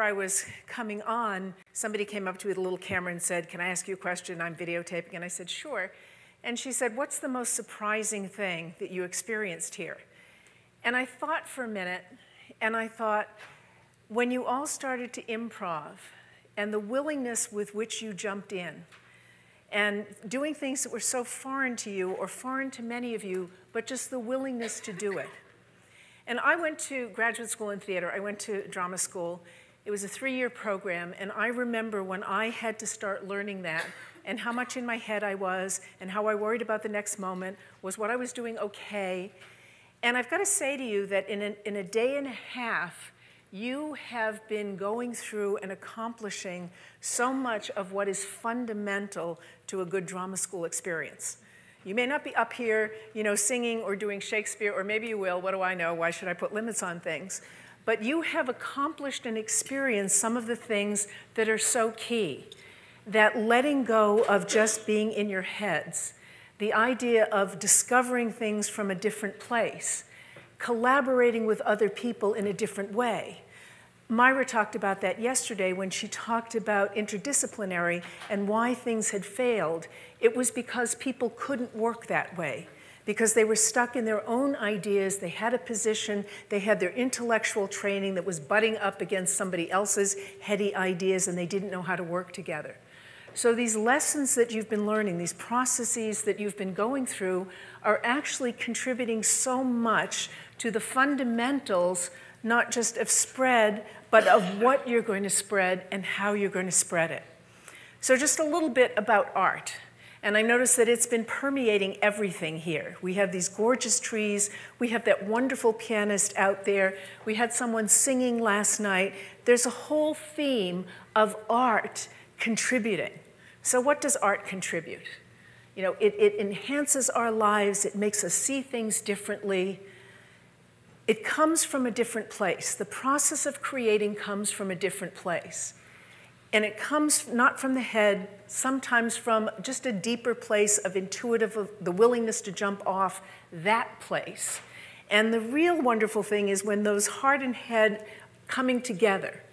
I was coming on, somebody came up to me with a little camera and said, "Can I ask you a question? I'm videotaping." And I said, "Sure." And she said, "What's the most surprising thing that you experienced here?" And I thought for a minute, and I thought, when you all started to improv and the willingness with which you jumped in and doing things that were so foreign to you or foreign to many of you, but just the willingness to do it. And I went to graduate school in theater. I went to drama school. It was a 3-year program, and I remember when I had to start learning that and how much in my head I was and how I worried about the next moment. Was what I was doing okay? And I've got to say to you that in a day and a half, you have been going through and accomplishing so much of what is fundamental to a good drama school experience. You may not be up here, singing or doing Shakespeare, or maybe you will, what do I know, why should I put limits on things? But you have accomplished and experienced some of the things that are so key. That letting go of just being in your heads, the idea of discovering things from a different place, collaborating with other people in a different way. Myra talked about that yesterday when she talked about interdisciplinary and why things had failed. It was because people couldn't work that way, because they were stuck in their own ideas, they had a position, they had their intellectual training that was butting up against somebody else's heady ideas, and they didn't know how to work together. So these lessons that you've been learning, these processes that you've been going through, are actually contributing so much to the fundamentals, not just of spread, but of what you're going to spread and how you're going to spread it. So just a little bit about art. And I noticed that it's been permeating everything here. We have these gorgeous trees. We have that wonderful pianist out there. We had someone singing last night. There's a whole theme of art contributing. So what does art contribute? It enhances our lives. It makes us see things differently. It comes from a different place. The process of creating comes from a different place. And it comes not from the head, sometimes from just a deeper place of the willingness to jump off that place. And the real wonderful thing is when those heart and head coming together.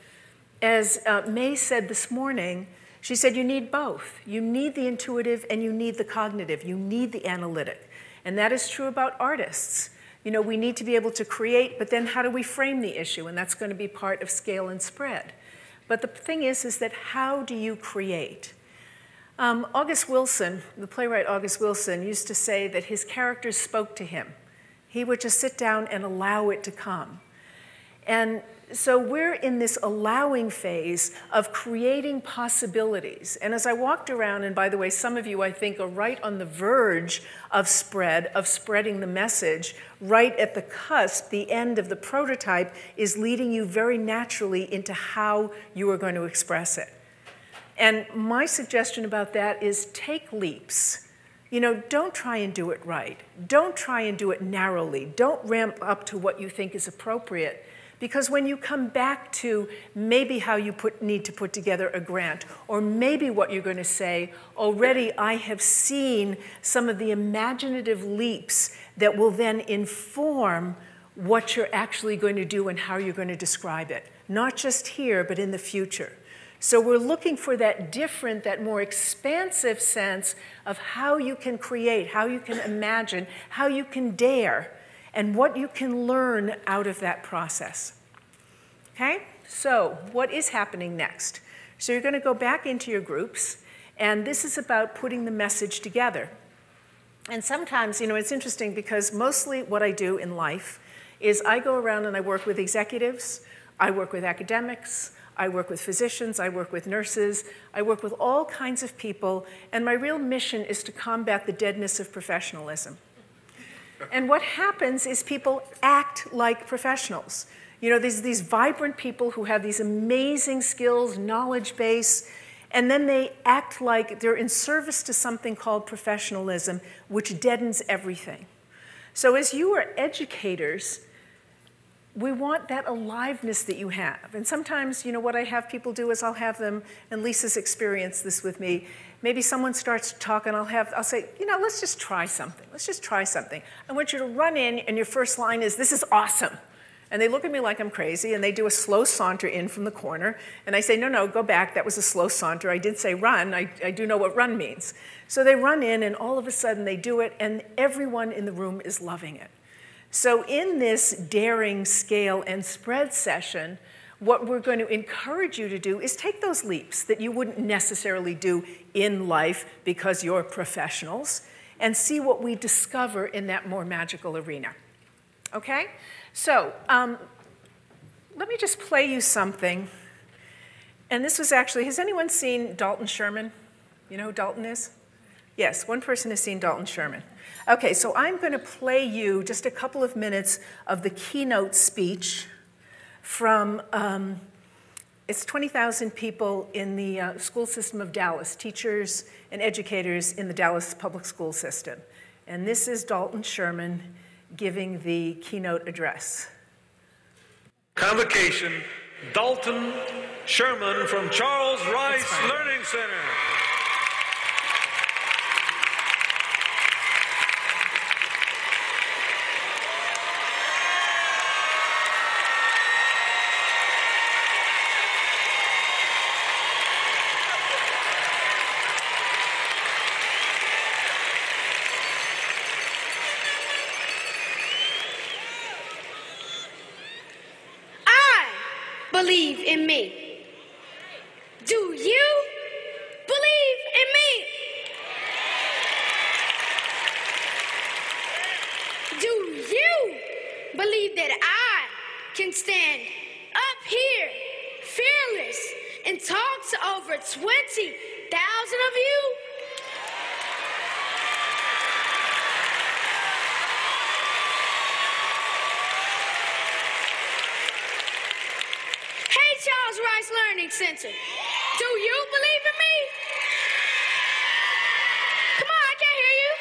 As May said this morning, she said you need both. You need the intuitive and you need the cognitive. You need the analytic. And that is true about artists. We need to be able to create, but then how do we frame the issue? And that's going to be part of scale and spread. But the thing is that how do you create? August Wilson, the playwright August Wilson, used to say that his characters spoke to him. He would just sit down and allow it to come. And so we're in this allowing phase of creating possibilities. And as I walked around, and by the way, some of you, I think, are right on the verge of spreading the message, right at the cusp, the end of the prototype is leading you very naturally into how you are going to express it. And my suggestion about that is take leaps. Don't try and do it right. Don't try and do it narrowly. Don't ramp up to what you think is appropriate. Because when you come back to maybe how you need to put together a grant, or maybe what you're going to say, already I have seen some of the imaginative leaps that will then inform what you're actually going to do and how you're going to describe it. Not just here, but in the future. So we're looking for that different, that more expansive sense of how you can create, how you can imagine, how you can dare, and what you can learn out of that process. Okay? So what is happening next? So you're going to go back into your groups, and this is about putting the message together. And sometimes, it's interesting because mostly what I do in life is I go around and I work with executives, I work with academics, I work with physicians, I work with nurses, I work with all kinds of people, and my real mission is to combat the deadness of professionalism. And what happens is people act like professionals. These vibrant people who have these amazing skills, knowledge base, and then they act like they're in service to something called professionalism, which deadens everything. So as you are educators, we want that aliveness that you have. And sometimes, what I have people do is I'll have them, and Lisa's experienced this with me, maybe someone starts to talk and I'll say, let's just try something. Let's just try something. I want you to run in and your first line is, "This is awesome." And they look at me like I'm crazy, and they do a slow saunter in from the corner. And I say, no, no, go back. That was a slow saunter. I did say run. I do know what run means. So they run in, and all of a sudden they do it, and everyone in the room is loving it. So in this daring scale and spread session, what we're going to encourage you to do is take those leaps that you wouldn't necessarily do in life because you're professionals, and see what we discover in that more magical arena. Okay? So let me just play you something. And this was actually, has anyone seen Dalton Sherman? You know who Dalton is? Yes, one person has seen Dalton Sherman. Okay, so I'm going to play you just a couple of minutes of the keynote speech from, it's 20,000 people in the school system of Dallas, teachers and educators in the Dallas public school system. And this is Dalton Sherman giving the keynote address. Convocation, Dalton Sherman from Charles Rice Learning Center. Believe in me. Do you believe in me? Do you believe that I can stand up here fearless and talk to over 20,000 of you? Charles Rice Learning Center. Do you believe in me? Come on, I can't hear you.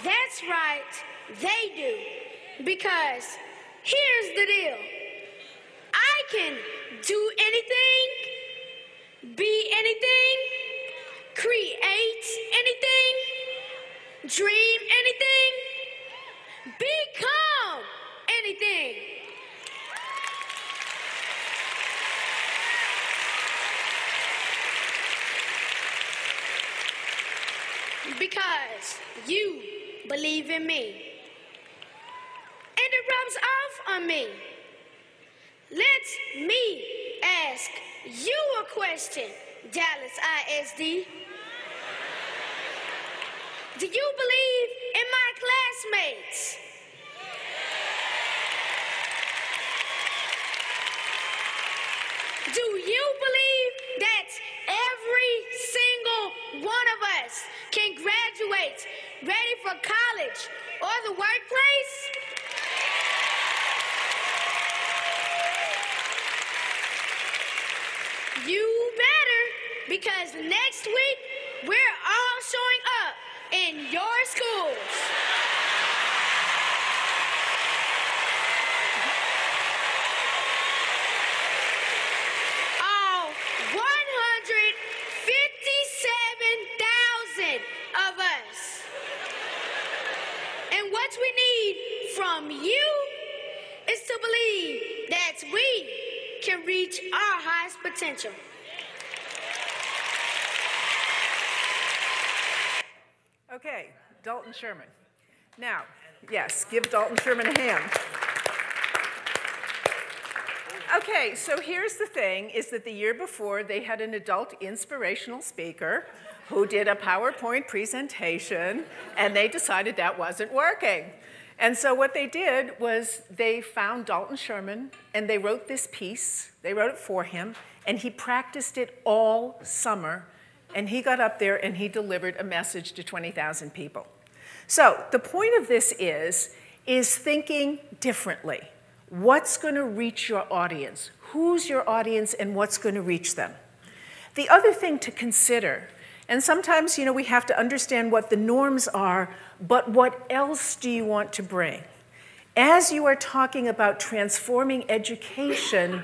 That's right, they do. Because here's the deal. I can do anything, be anything, create anything, dream anything, become anything. Because you believe in me. And it rubs off on me. Let me ask you a question, Dallas ISD. Do you believe in my classmates? Do you believe that every single one of us can graduate ready for college or the workplace? You better, because next week we're all showing up in your schools. All 157,000 of us. And what we need from you is to believe that we can reach our highest potential. Okay, Dalton Sherman. Now, yes, give Dalton Sherman a hand. Okay, so here's the thing, is that the year before they had an adult inspirational speaker who did a PowerPoint presentation, and they decided that wasn't working. And so what they did was they found Dalton Sherman, and they wrote this piece. They wrote it for him, and he practiced it all summer, and he got up there and he delivered a message to 20,000 people. So the point of this is thinking differently. What's going to reach your audience? Who's your audience and what's going to reach them? The other thing to consider, and sometimes, you know, we have to understand what the norms are, but what else do you want to bring? As you are talking about transforming education,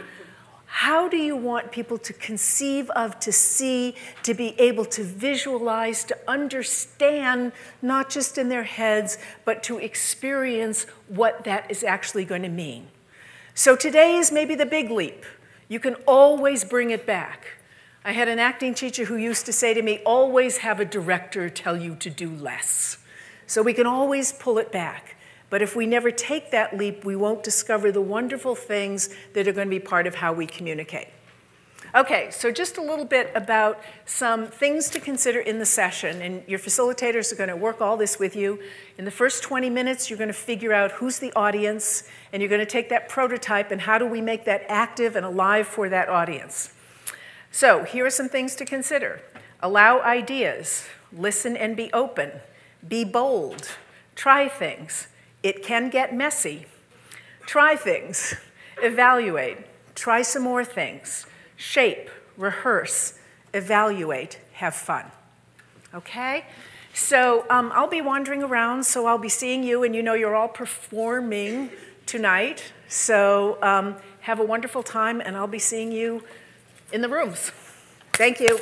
How do you want people to conceive of, to see, to be able to visualize, to understand, not just in their heads, but to experience what that is actually going to mean? So today is maybe the big leap. You can always bring it back. I had an acting teacher who used to say to me, always have a director tell you to do less. So we can always pull it back. But if we never take that leap, we won't discover the wonderful things that are going to be part of how we communicate. Okay, so just a little bit about some things to consider in the session. And your facilitators are going to work all this with you. In the first 20 minutes, you're going to figure out who's the audience, and you're going to take that prototype and how do we make that active and alive for that audience. So here are some things to consider. Allow ideas. Listen and be open. Be bold. Try things. It can get messy. Try things, evaluate, try some more things, shape, rehearse, evaluate, have fun. Okay? So I'll be wandering around, so I'll be seeing you, and you know you're all performing tonight. So have a wonderful time, and I'll be seeing you in the rooms. Thank you.